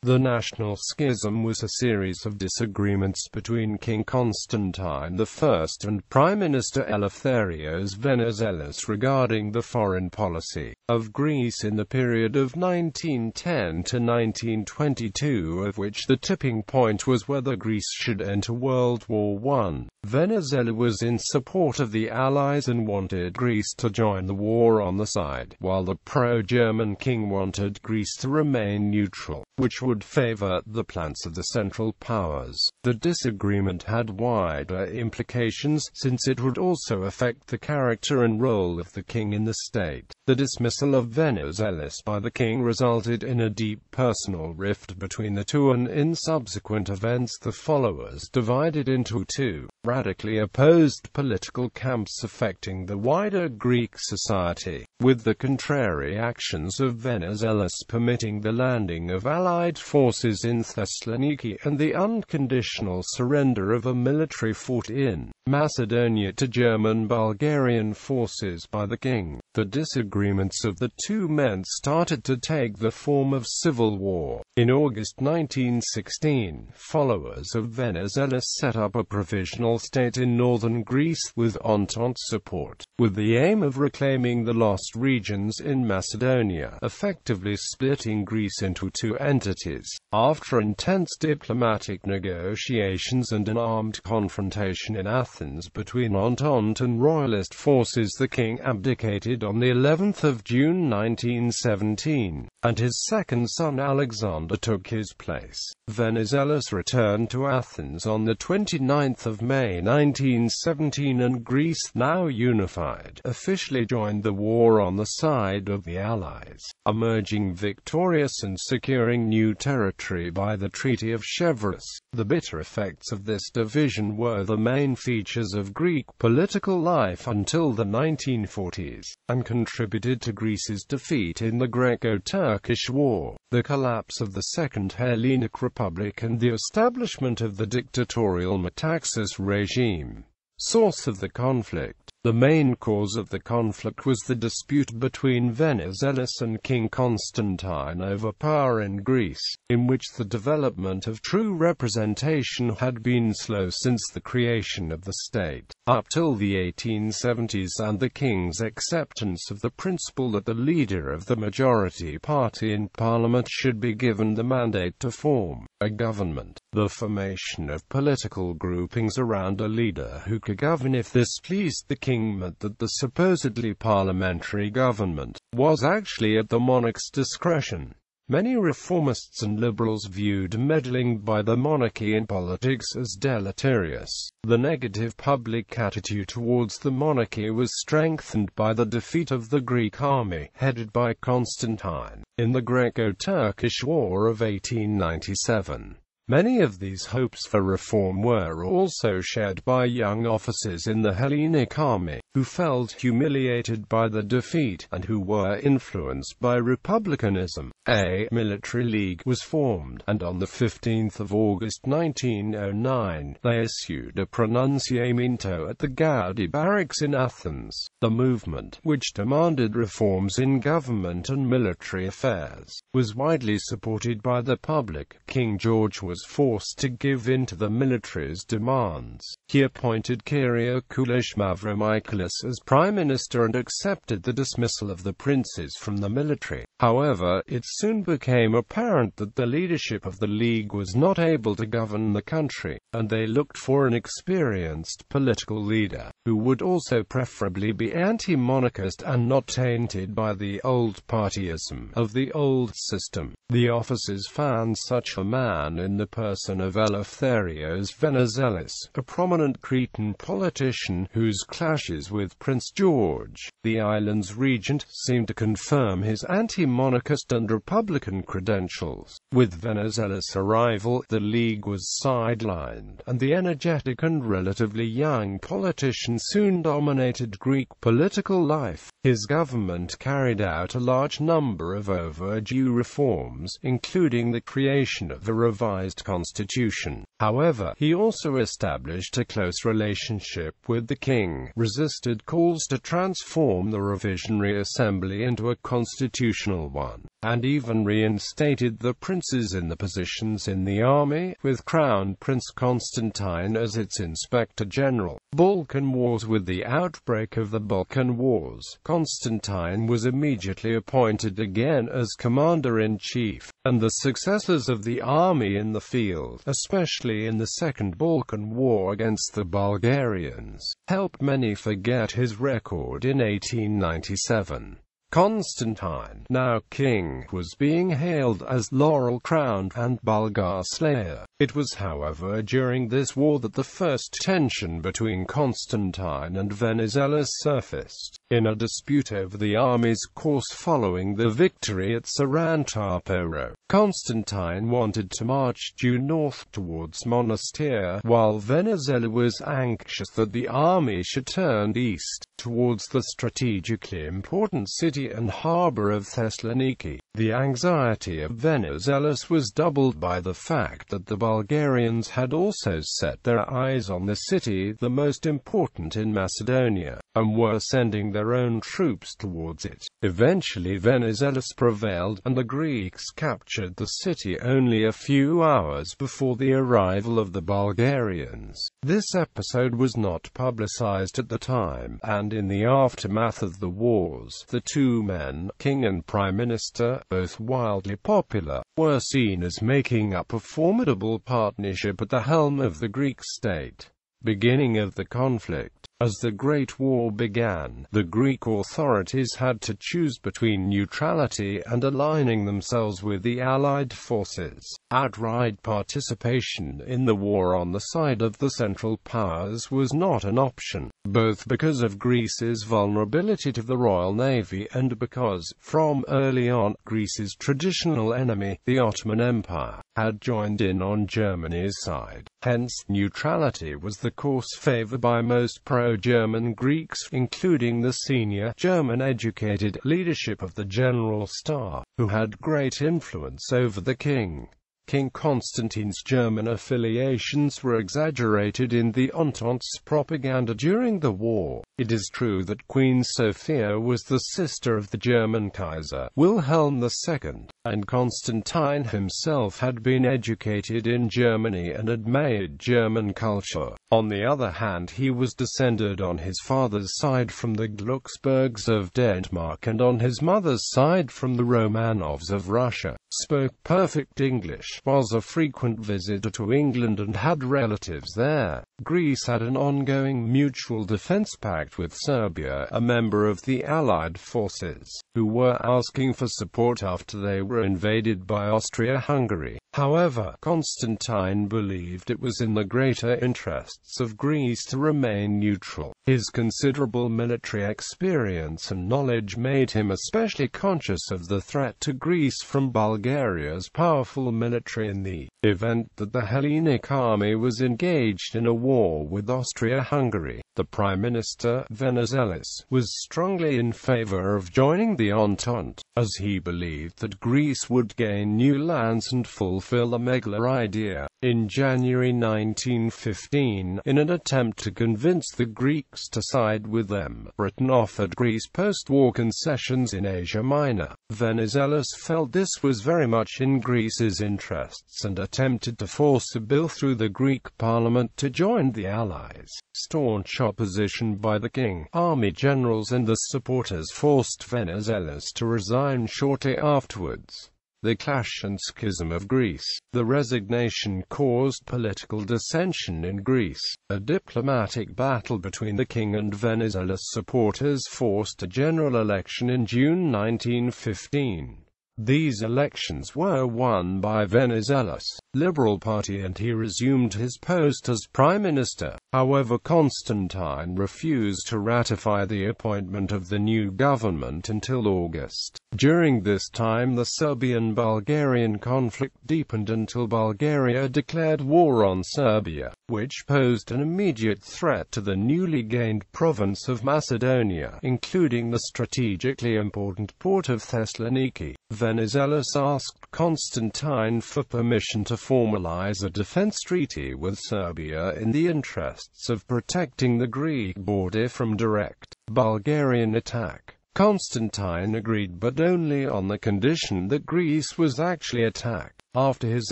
The National Schism was a series of disagreements between King Constantine I and Prime Minister Eleftherios Venizelos regarding the foreign policy of Greece in the period of 1910 to 1922, of which the tipping point was whether Greece should enter World War I. Venizelos was in support of the Allies and wanted Greece to join the war on the side, while the pro-German king wanted Greece to remain neutral, which would favor the plans of the Central Powers. The disagreement had wider implications, since it would also affect the character and role of the king in the state. The dismissal of Venizelos by the king resulted in a deep personal rift between the two, and in subsequent events the followers divided into two radically opposed political camps affecting the wider Greek society, with the contrary actions of Venizelos permitting the landing of Allied forces in Thessaloniki and the unconditional surrender of a military fort in Macedonia to German-Bulgarian forces by the king. The disagreements of the two men started to take the form of civil war. In August 1916, followers of Venizelos set up a provisional state in northern Greece with Entente support, with the aim of reclaiming the lost regions in Macedonia, effectively splitting Greece into two entities. After intense diplomatic negotiations and an armed confrontation in Athens between Entente and Royalist forces, the king abdicated on the 11th of June 1917, and his second son Alexander took his place. Venizelos returned to Athens on the 29th of May 1917, and Greece, now unified, officially joined the war on the side of the Allies, emerging victorious and securing new territory by the Treaty of Sèvres. The bitter effects of this division were the main features of Greek political life until the 1940s, and contributed to Greece's defeat in the Greco-Turkish War, the collapse of the Second Hellenic Republic, and the establishment of the dictatorial Metaxas regime. Source of the conflict. The main cause of the conflict was the dispute between Venizelos and King Constantine over power in Greece, in which the development of true representation had been slow since the creation of the state, up till the 1870s, and the king's acceptance of the principle that the leader of the majority party in parliament should be given the mandate to form a government. The formation of political groupings around a leader who could govern if this pleased the king meant that the supposedly parliamentary government was actually at the monarch's discretion. Many reformists and liberals viewed meddling by the monarchy in politics as deleterious. The negative public attitude towards the monarchy was strengthened by the defeat of the Greek army, headed by Constantine, in the Greco-Turkish War of 1897. Many of these hopes for reform were also shared by young officers in the Hellenic army, who felt humiliated by the defeat, and who were influenced by republicanism. A military league was formed, and on the 15th of August 1909, they issued a pronunciamento at the Gaudi barracks in Athens. The movement, which demanded reforms in government and military affairs, was widely supported by the public. King George was forced to give in to the military's demands. He appointed Kyriakoulis Mavromichalis as prime minister and accepted the dismissal of the princes from the military. However, it soon became apparent that the leadership of the League was not able to govern the country, and they looked for an experienced political leader, who would also preferably be anti-monarchist and not tainted by the old partyism of the old system. The officers found such a man in the person of Eleftherios Venizelos, a prominent Cretan politician whose clashes with Prince George, the island's regent, seemed to confirm his anti-monarchist and republican credentials. With Venizelos' arrival, the League was sidelined, and the energetic and relatively young politician soon dominated Greek political life. His government carried out a large number of overdue reforms, including the creation of a revised constitution. However, he also established a close relationship with the king, resisted calls to transform the Revisionary Assembly into a constitutional one, and even reinstated the princes in the positions in the army, with Crown Prince Constantine as its Inspector General. Balkan Wars. With the outbreak of the Balkan Wars, Constantine was immediately appointed again as Commander-in-Chief, and the successes of the army in the field, especially in the Second Balkan War against the Bulgarians, helped many forget his record in 1897. Constantine, now king, was being hailed as laurel-crowned and Bulgar slayer. It was, however, during this war that the first tension between Constantine and Venizelos surfaced, in a dispute over the army's course following the victory at Sarantaporo. Constantine wanted to march due north towards Monastir, while Venizelos was anxious that the army should turn east, towards the strategically important city and harbour of Thessaloniki. The anxiety of Venizelos was doubled by the fact that the Bulgarians had also set their eyes on the city, the most important in Macedonia, and were sending their own troops towards it. Eventually Venizelos prevailed, and the Greeks captured the city only a few hours before the arrival of the Bulgarians. This episode was not publicized at the time, and in the aftermath of the wars, the two men, king and prime minister, both wildly popular, were seen as making up a formidable partnership at the helm of the Greek state. Beginning of the conflict. As the Great War began, the Greek authorities had to choose between neutrality and aligning themselves with the Allied forces. Outright participation in the war on the side of the Central Powers was not an option, both because of Greece's vulnerability to the Royal Navy and because, from early on, Greece's traditional enemy, the Ottoman Empire, had joined in on Germany's side. Hence, neutrality was the course favored by most pro-German Greeks, including the senior, German-educated leadership of the General Staff, who had great influence over the king. King Constantine's German affiliations were exaggerated in the Entente's propaganda during the war. It is true that Queen Sophia was the sister of the German Kaiser, Wilhelm II, and Constantine himself had been educated in Germany and admired German culture. On the other hand, he was descended on his father's side from the Glucksburgs of Denmark and on his mother's side from the Romanovs of Russia, spoke perfect English, was a frequent visitor to England and had relatives there. Greece had an ongoing mutual defense pact with Serbia, a member of the Allied forces, who were asking for support after they were invaded by Austria-Hungary. However, Constantine believed it was in the greater interests of Greece to remain neutral. His considerable military experience and knowledge made him especially conscious of the threat to Greece from Bulgaria's powerful military in the event that the Hellenic army was engaged in a war with Austria-Hungary. The Prime Minister, Venizelos, was strongly in favor of joining the Entente, as he believed that Greece would gain new lands and fulfill the Megla idea. In January 1915, in an attempt to convince the Greeks to side with them, Britain offered Greece post-war concessions in Asia Minor. Venizelos felt this was very much in Greece's interests and attempted to force a bill through the Greek parliament to join the Allies. Staunch opposition by the king, army generals and the supporters forced Venizelos to resign shortly afterwards. The clash and schism of Greece. The resignation caused political dissension in Greece. A diplomatic battle between the king and Venizelos supporters forced a general election in June 1915. These elections were won by Venizelos' Liberal Party and he resumed his post as Prime Minister. However, Constantine refused to ratify the appointment of the new government until August. During this time the Serbian-Bulgarian conflict deepened until Bulgaria declared war on Serbia, which posed an immediate threat to the newly gained province of Macedonia, including the strategically important port of Thessaloniki. Venizelos asked Constantine for permission to formalize a defense treaty with Serbia in the interests of protecting the Greek border from direct Bulgarian attack. Constantine agreed, but only on the condition that Greece was actually attacked. After his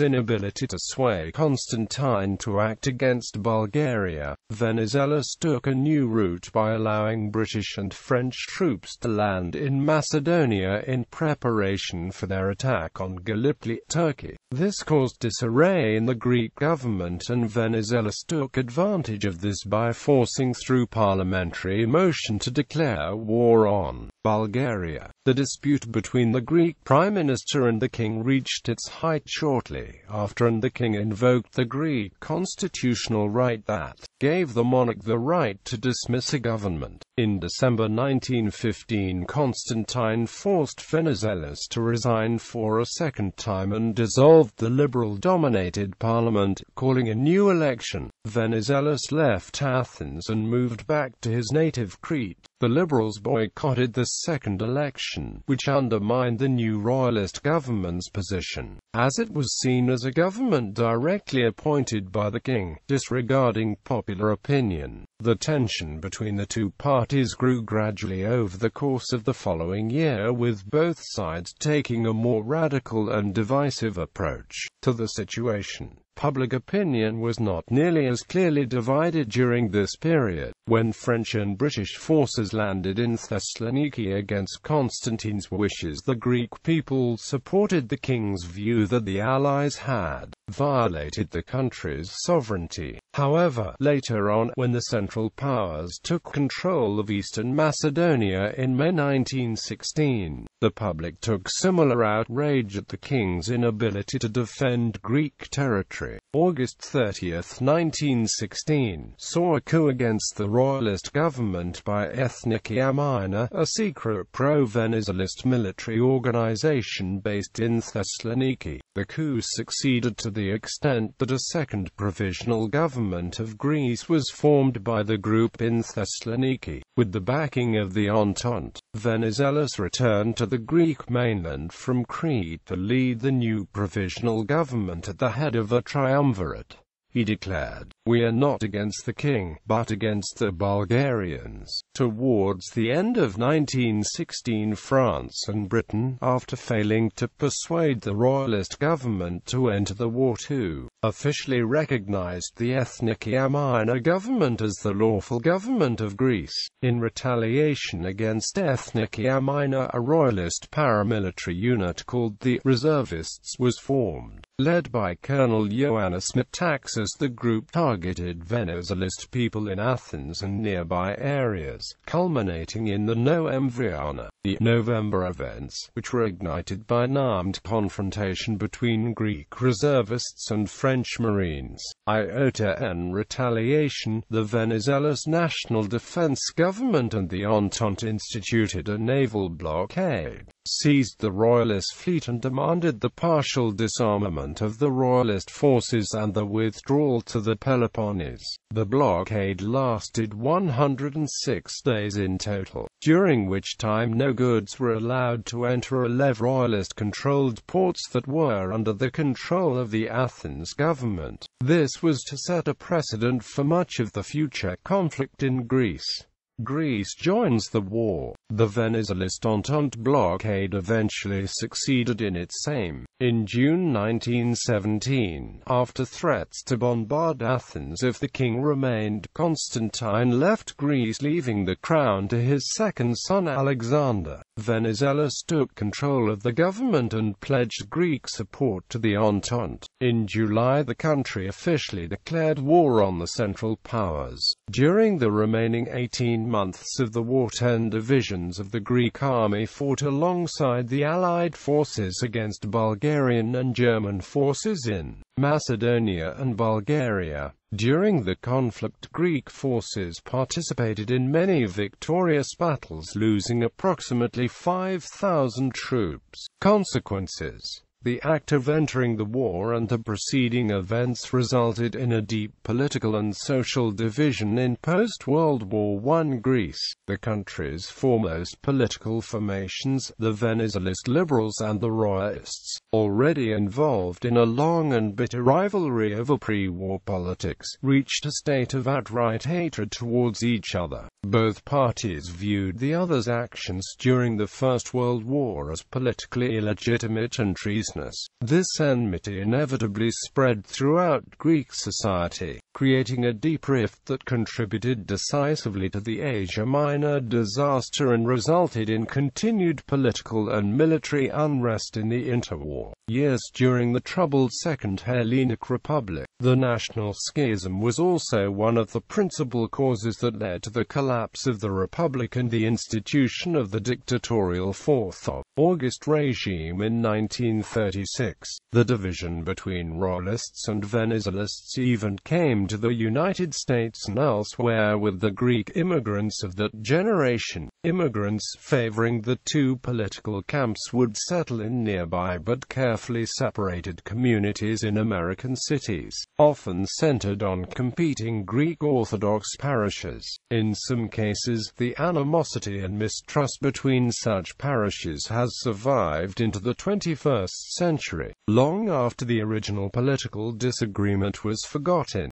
inability to sway Constantine to act against Bulgaria, Venizelos took a new route by allowing British and French troops to land in Macedonia in preparation for their attack on Gallipoli, Turkey. This caused disarray in the Greek government, and Venizelos took advantage of this by forcing through parliamentary motion to declare war on Bulgaria. The dispute between the Greek Prime Minister and the King reached its height shortly after, and the King invoked the Greek constitutional right that gave the monarch the right to dismiss a government. In December 1915, Constantine forced Venizelos to resign for a second time and dissolved the Liberal-dominated parliament, calling a new election. Venizelos left Athens and moved back to his native Crete. The Liberals boycotted the second election, which undermined the new royalist government's position, as it was seen as a government directly appointed by the king, disregarding popular opinion. The tension between the two parties grew gradually over the course of the following year, with both sides taking a more radical and divisive approach to the situation. Public opinion was not nearly as clearly divided during this period. When French and British forces landed in Thessaloniki against Constantine's wishes, the Greek people supported the king's view that the Allies had violated the country's sovereignty. However, later on, when the Central Powers took control of Eastern Macedonia in May 1916, the public took similar outrage at the king's inability to defend Greek territory. August 30, 1916, saw a coup against the royalist government by Ethniki Minor, a secret pro-Venizelist military organization based in Thessaloniki. The coup succeeded to the extent that a second provisional government of Greece was formed by the group in Thessaloniki. With the backing of the Entente, Venizelos returned to the Greek mainland from Crete to lead the new provisional government at the head of a triumvirate. He declared, "We are not against the king, but against the Bulgarians." Towards the end of 1916, France and Britain, after failing to persuade the royalist government to enter the war too, officially recognized the Ethniki Minor government as the lawful government of Greece. In retaliation against Ethniki Minor, a royalist paramilitary unit called the Reservists was formed. Led by Colonel Ioannis Metaxas, the group targeted Venizelist people in Athens and nearby areas, culminating in the Novembriana, the November events, which were ignited by an armed confrontation between Greek reservists and French Marines. In retaliation, the Venizelos National Defense Government and the Entente instituted a naval blockade, seized the royalist fleet and demanded the partial disarmament of the royalist forces and the withdrawal to the Peloponnese. The blockade lasted 106 days in total, during which time no goods were allowed to enter 11 royalist-controlled ports that were under the control of the Athens government. This was to set a precedent for much of the future conflict in Greece. Greece joins the war. The Venizelist Entente blockade eventually succeeded in its aim. In June 1917, after threats to bombard Athens if the king remained, Constantine left Greece, leaving the crown to his second son Alexander. Venizelos took control of the government and pledged Greek support to the Entente. In July, the country officially declared war on the Central Powers. During the remaining 18 months of the war, 10 divisions of the Greek army fought alongside the Allied forces against Bulgarian and German forces in Macedonia and Bulgaria. During the conflict, Greek forces participated in many victorious battles, losing approximately 5,000 troops. Consequences: The act of entering the war and the preceding events resulted in a deep political and social division in post-World War I Greece. The country's foremost political formations, the Venizelos liberals and the royalists, already involved in a long and bitter rivalry over pre-war politics, reached a state of outright hatred towards each other. Both parties viewed the other's actions during the First World War as politically illegitimate and treasonous. This enmity inevitably spread throughout Greek society, creating a deep rift that contributed decisively to the Asia Minor disaster and resulted in continued political and military unrest in the interwar years during the troubled Second Hellenic Republic. The National Schism was also one of the principal causes that led to the collapse of the Republic and the institution of the dictatorial 4th of August regime in 1936. The division between royalists and Venizelists even came to the United States and elsewhere, with the Greek immigrants of that generation, immigrants favoring the two political camps, would settle in nearby but carefully separated communities in American cities, often centered on competing Greek Orthodox parishes. In some cases, the animosity and mistrust between such parishes has survived into the 21st century, long after the original political disagreement was forgotten.